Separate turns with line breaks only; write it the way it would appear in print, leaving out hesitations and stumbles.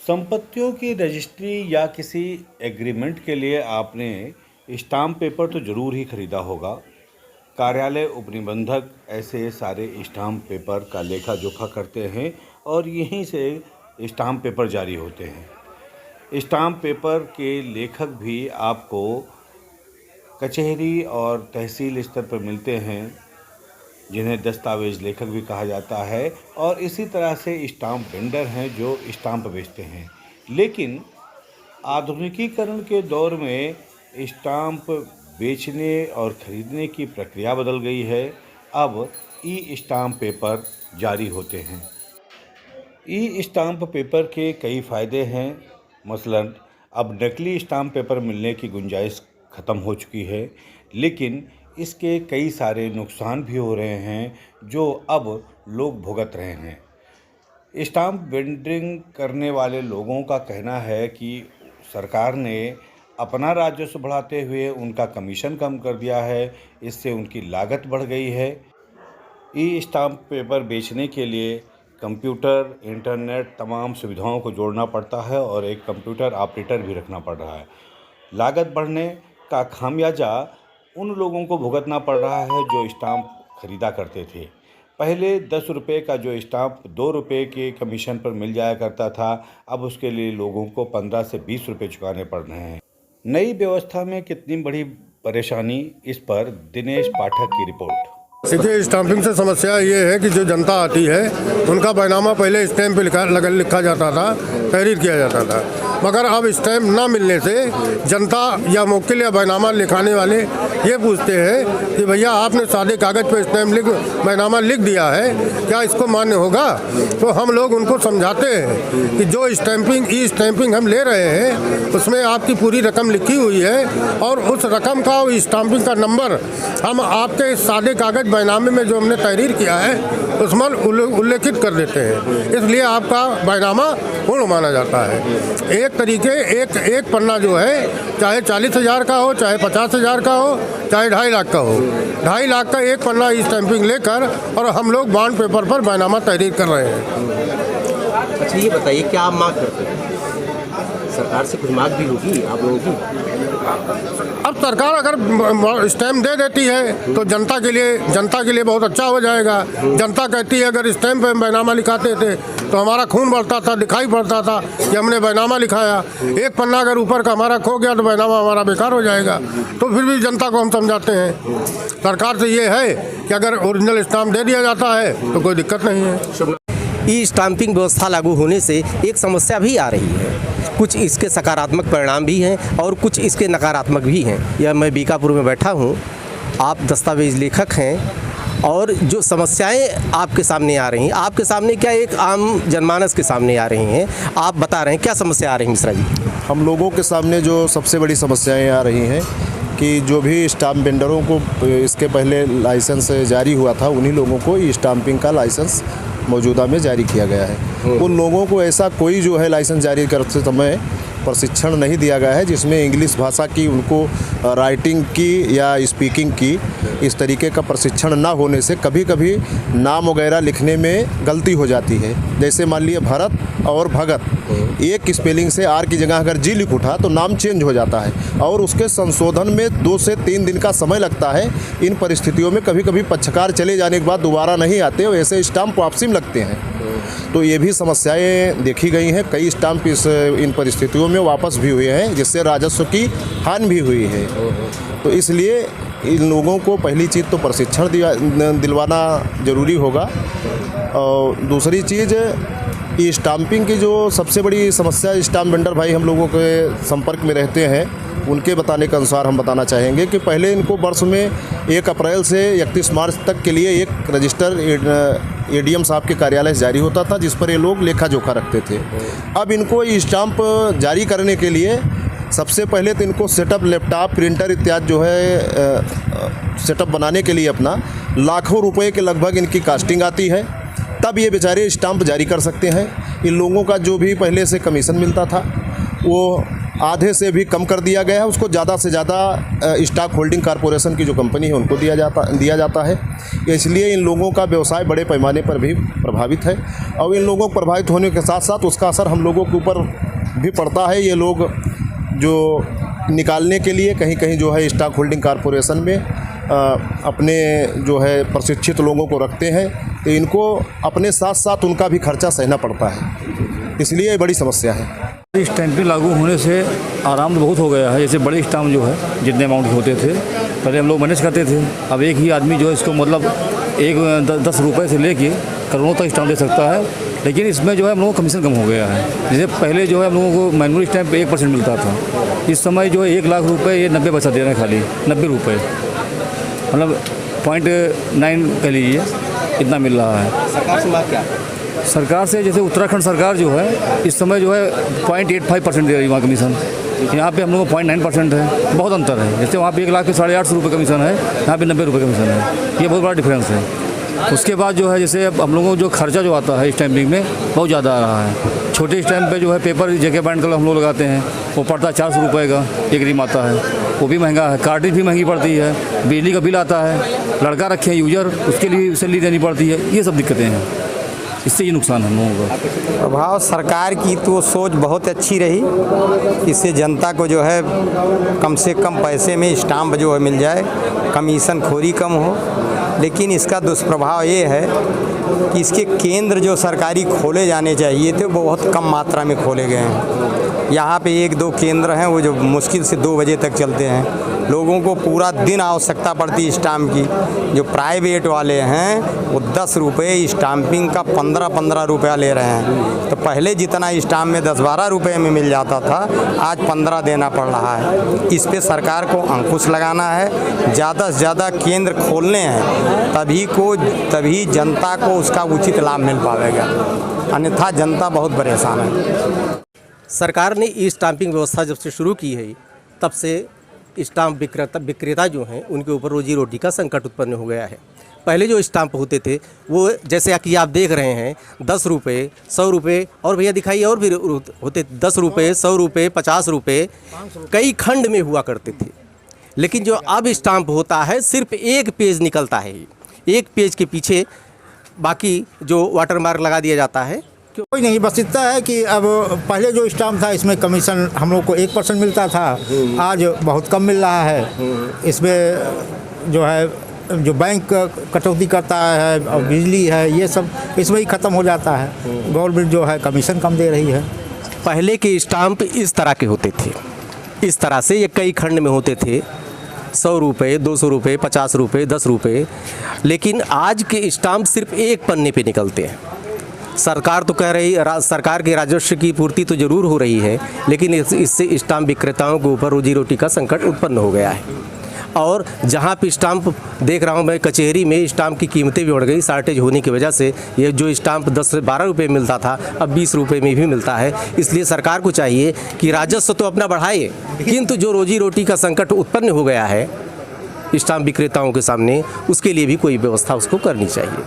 संपत्तियों की रजिस्ट्री या किसी एग्रीमेंट के लिए आपने स्टाम्प पेपर तो ज़रूर ही खरीदा होगा। कार्यालय उपनिबंधक ऐसे सारे स्टाम्प पेपर का लेखा जोखा करते हैं और यहीं से स्टाम्प पेपर जारी होते हैं। स्टाम्प पेपर के लेखक भी आपको कचहरी और तहसील स्तर पर मिलते हैं, जिन्हें दस्तावेज लेखक भी कहा जाता है। और इसी तरह से स्टाम्प वेंडर हैं जो स्टाम्प बेचते हैं। लेकिन आधुनिकीकरण के दौर में स्टाम्प बेचने और ख़रीदने की प्रक्रिया बदल गई है। अब ई स्टाम्प पेपर जारी होते हैं। ई स्टाम्प पेपर के कई फ़ायदे हैं। मसलन अब नकली स्टाम्प पेपर मिलने की गुंजाइश ख़त्म हो चुकी है, लेकिन इसके कई सारे नुकसान भी हो रहे हैं जो अब लोग भुगत रहे हैं। स्टाम्प वेंडरिंग करने वाले लोगों का कहना है कि सरकार ने अपना राजस्व बढ़ाते हुए उनका कमीशन कम कर दिया है, इससे उनकी लागत बढ़ गई है। ई स्टाम्प पेपर बेचने के लिए कंप्यूटर, इंटरनेट तमाम सुविधाओं को जोड़ना पड़ता है और एक कंप्यूटर ऑपरेटर भी रखना पड़ रहा है। लागत बढ़ने का खामियाजा उन लोगों को भुगतना पड़ रहा है जो स्टाम्प खरीदा करते थे। पहले 10 रुपये का जो स्टाम्प 2 रुपये के कमीशन पर मिल जाया करता था, अब उसके लिए लोगों को 15 से 20 रुपये चुकाने पड़ रहे हैं। नई व्यवस्था में कितनी बड़ी परेशानी, इस पर दिनेश पाठक की रिपोर्ट।
देखिए, स्टाम्पिंग से समस्या ये है कि जो जनता आती है उनका बैनामा पहले स्टैम्प पे लिखा जाता था, तहरीर किया जाता था, मगर अब स्टैम्प ना मिलने से जनता या मुवक्किल या बैनामा लिखाने वाले ये पूछते हैं कि भैया आपने सादे कागज़ पे स्टैम्प बैनामा लिख दिया है, क्या इसको मान्य होगा? तो हम लोग उनको समझाते हैं कि जो ई स्टैम्पिंग हम ले रहे हैं उसमें आपकी पूरी रकम लिखी हुई है और उस रकम का स्टाम्पिंग का नंबर हम आपके सादे कागज़ बैनामे में जो हमने तहरीर किया है उसमें उल्लेखित कर देते हैं, इसलिए आपका बैनामा पूर्ण माना जाता है। एक पन्ना जो है, चाहे 40,000 का हो, चाहे 50,000 का हो, चाहे 2.5 लाख का हो, 2.5 लाख का एक पन्ना स्टैम्पिंग लेकर और हम लोग बॉन्ड पेपर पर बैनामा तहरीर कर रहे हैं।
अच्छा, ये बताइए क्या आप मांग करते हैं? सरकार से कुछ मांग भी होगी आप लोगों की?
अब सरकार अगर स्टैम्प दे देती है तो जनता के लिए बहुत अच्छा हो जाएगा। जनता कहती है अगर स्टैम्प पे बैनामा लिखाते थे तो हमारा खून बढ़ता था, दिखाई पड़ता था कि हमने बैनामा लिखाया। एक पन्ना अगर ऊपर का हमारा खो गया तो बैनामा हमारा बेकार हो जाएगा। तो फिर भी जनता को हम समझाते हैं सरकार से ये है कि अगर ओरिजिनल स्टाम्प दे दिया जाता है तो कोई दिक्कत नहीं है।
ई स्टाम्पिंग व्यवस्था लागू होने से एक समस्या भी आ रही है। कुछ इसके सकारात्मक परिणाम भी हैं और कुछ इसके नकारात्मक भी हैं। यह मैं बीकापुर में बैठा हूँ, आप दस्तावेज लेखक हैं और जो समस्याएं आपके सामने आ रही हैं, आपके सामने क्या एक आम जनमानस के सामने आ रही हैं, आप बता रहे हैं क्या समस्या आ रही है मिश्रा जी?
हम लोगों के सामने जो सबसे बड़ी समस्याएं आ रही हैं कि जो भी स्टाम्प वेंडरों को इसके पहले लाइसेंस जारी हुआ था, उन्हीं लोगों को ई स्टाम्पिंग का लाइसेंस मौजूदा में जारी किया गया है। उन लोगों को ऐसा कोई जो है लाइसेंस जारी करते समय प्रशिक्षण नहीं दिया गया है जिसमें इंग्लिश भाषा की उनको राइटिंग की या स्पीकिंग की इस तरीके का प्रशिक्षण ना होने से कभी कभी नाम वगैरह लिखने में गलती हो जाती है। जैसे मान लिया भरत और भगत, एक स्पेलिंग से आर की जगह अगर जी लिख उठा तो नाम चेंज हो जाता है और उसके संशोधन में 2 से 3 दिन का समय लगता है। इन परिस्थितियों में कभी कभी पक्षकार चले जाने के बाद दोबारा नहीं आते और ऐसे स्टाम्प वापसी में लगते हैं। तो ये भी समस्याएं देखी गई हैं। कई स्टाम्प इन परिस्थितियों में वापस भी हुए हैं जिससे राजस्व की हानि भी हुई है। तो इसलिए इन लोगों को पहली चीज़ तो प्रशिक्षण दिलवाना ज़रूरी होगा। और दूसरी चीज़ ये स्टाम्पिंग की जो सबसे बड़ी समस्या, स्टाम्प वेंडर भाई हम लोगों के संपर्क में रहते हैं, उनके बताने के अनुसार हम बताना चाहेंगे कि पहले इनको वर्ष में 1 अप्रैल से 31 मार्च तक के लिए एक रजिस्टर एडीएम साहब के कार्यालय से जारी होता था जिस पर ये लोग लेखा जोखा रखते थे। अब इनको ये स्टाम्प जारी करने के लिए सबसे पहले तो इनको सेटअप, लैपटॉप, प्रिंटर इत्यादि जो है सेटअप बनाने के लिए अपना लाखों रुपए के लगभग इनकी कास्टिंग आती है, तब ये बेचारे स्टाम्प जारी कर सकते हैं। इन लोगों का जो भी पहले से कमीशन मिलता था वो आधे से भी कम कर दिया गया है, उसको ज़्यादा से ज़्यादा स्टॉक होल्डिंग कॉरपोरेशन की जो कंपनी है उनको दिया जाता है। इसलिए इन लोगों का व्यवसाय बड़े पैमाने पर भी प्रभावित है। और इन लोगों को प्रभावित होने के साथ साथ उसका असर हम लोगों के ऊपर भी पड़ता है। ये लोग जो निकालने के लिए कहीं कहीं जो है स्टॉक होल्डिंग कॉरपोरेशन में अपने जो है प्रशिक्षित लोगों को रखते हैं, तो इनको अपने साथ साथ उनका भी खर्चा सहना पड़ता है, इसलिए ये बड़ी समस्या है।
स्टैंपिंग लागू होने से आराम तो बहुत हो गया है। जैसे बड़े स्टाम्प जो है जितने अमाउंट के होते थे पहले हम लोग मैनेज करते थे, अब एक ही आदमी जो है इसको मतलब 10 रुपये से लेके करोड़ों तक स्टाम्प दे सकता है। लेकिन इसमें जो है हम लोगों का कमीशन कम हो गया है। जैसे पहले जो है हम लोगों को मैनुअल स्टैंप पे 1% मिलता था, इस समय जो है 1 लाख रुपये ये 90 पैसा दे रहे हैं, खाली 90 रुपये, मतलब 0.9 कह लीजिए इतना मिल रहा है।
सरकार से मांग क्या?
सरकार से जैसे उत्तराखंड सरकार जो है इस समय जो है 0.85% दे रही है वहाँ कमीशन, यहाँ पे हम लोग को 0.9% है, बहुत अंतर है। जैसे वहाँ पे 1 लाख के 850 रुपये कमीशन है, यहाँ पे 90 रुपये कमीशन है, ये बहुत बड़ा डिफरेंस है। उसके बाद जो है जैसे हम लोगों को जो खर्चा जो आता है स्टैंपिंग में बहुत ज़्यादा आ रहा है। छोटे स्टैंप पे जो है पेपर जेके बैंड कलर हम लोग लगाते हैं, वो पड़ता है 400 रुपये का, एक रिम आता है, वो भी महंगा है। कार्टेज भी महंगी पड़ती है, बिजली का बिल आता है, लड़का रखे हैं यूजर, उसके लिए सैलरी देनी पड़ती है, ये सब दिक्कतें हैं, इससे ये नुकसान है हम लोगों का।
प्रभाव सरकार की तो सोच बहुत अच्छी रही, इससे जनता को जो है कम से कम पैसे में स्टाम्प जो है मिल जाए, कमीशन खोरी कम हो। लेकिन इसका दुष्प्रभाव ये है कि इसके केंद्र जो सरकारी खोले जाने चाहिए थे वो बहुत कम मात्रा में खोले गए हैं। यहाँ पे 1-2 केंद्र हैं वो जो मुश्किल से 2 बजे तक चलते हैं। लोगों को पूरा दिन आवश्यकता पड़ती है स्टाम्प की। जो प्राइवेट वाले हैं वो 10 रुपये स्टाम्पिंग का 15-15 रुपया ले रहे हैं। तो पहले जितना स्टाम्प में 10-12 रुपये में मिल जाता था, आज 15 देना पड़ रहा है। इस पे सरकार को अंकुश लगाना है, ज़्यादा से ज़्यादा केंद्र खोलने हैं, तभी जनता को उसका उचित लाभ मिल पाएगा, अन्यथा जनता बहुत परेशान है।
सरकार ने ई स्टाम्पिंग व्यवस्था जब से शुरू की है तब से स्टाम्प विक्रेता जो हैं उनके ऊपर रोजी रोटी का संकट उत्पन्न हो गया है। पहले जो स्टाम्प होते थे वो जैसे कि आप देख रहे हैं 10 रुपये, 100 रुपये, और भैया दिखाइए और भी होते 10 रुपये, 100 रुपये, 50 रुपये, कई खंड में हुआ करते थे। लेकिन जो अब स्टाम्प होता है सिर्फ एक पेज निकलता है, एक पेज के पीछे बाकी जो वाटरमार्क लगा दिया जाता है।
कोई नहीं, बस इतना है कि अब पहले जो स्टाम्प था इसमें कमीशन हम लोग को 1% मिलता था, आज बहुत कम मिल रहा है। इसमें जो है जो बैंक कटौती करता है और बिजली है, ये सब इसमें ही ख़त्म हो जाता है। गवर्नमेंट जो है कमीशन कम दे रही है।
पहले के स्टाम्प इस तरह के होते थे, इस तरह से ये कई खंड में होते थे, 100 रुपये, 200 रुपये, 50 रुपये, 10 रुपये। लेकिन आज के स्टाम्प सिर्फ एक पन्ने पे निकलते हैं। सरकार तो कह रही, सरकार के राजस्व की पूर्ति तो ज़रूर हो रही है, लेकिन इससे स्टाम्प विक्रेताओं के ऊपर रोजी रोटी का संकट उत्पन्न हो गया है। और जहाँ पे स्टाम्प देख रहा हूँ मैं, कचहरी में स्टाम्प की कीमतें भी बढ़ गई शार्टेज होने की वजह से। ये जो स्टाम्प 10 से 12 रुपये मिलता था अब 20 रुपये में भी मिलता है। इसलिए सरकार को चाहिए कि राजस्व तो अपना बढ़ाए, किंतु जो रोजी रोटी का संकट उत्पन्न हो गया है स्टाम्प विक्रेताओं के सामने, उसके लिए भी कोई व्यवस्था उसको करनी चाहिए।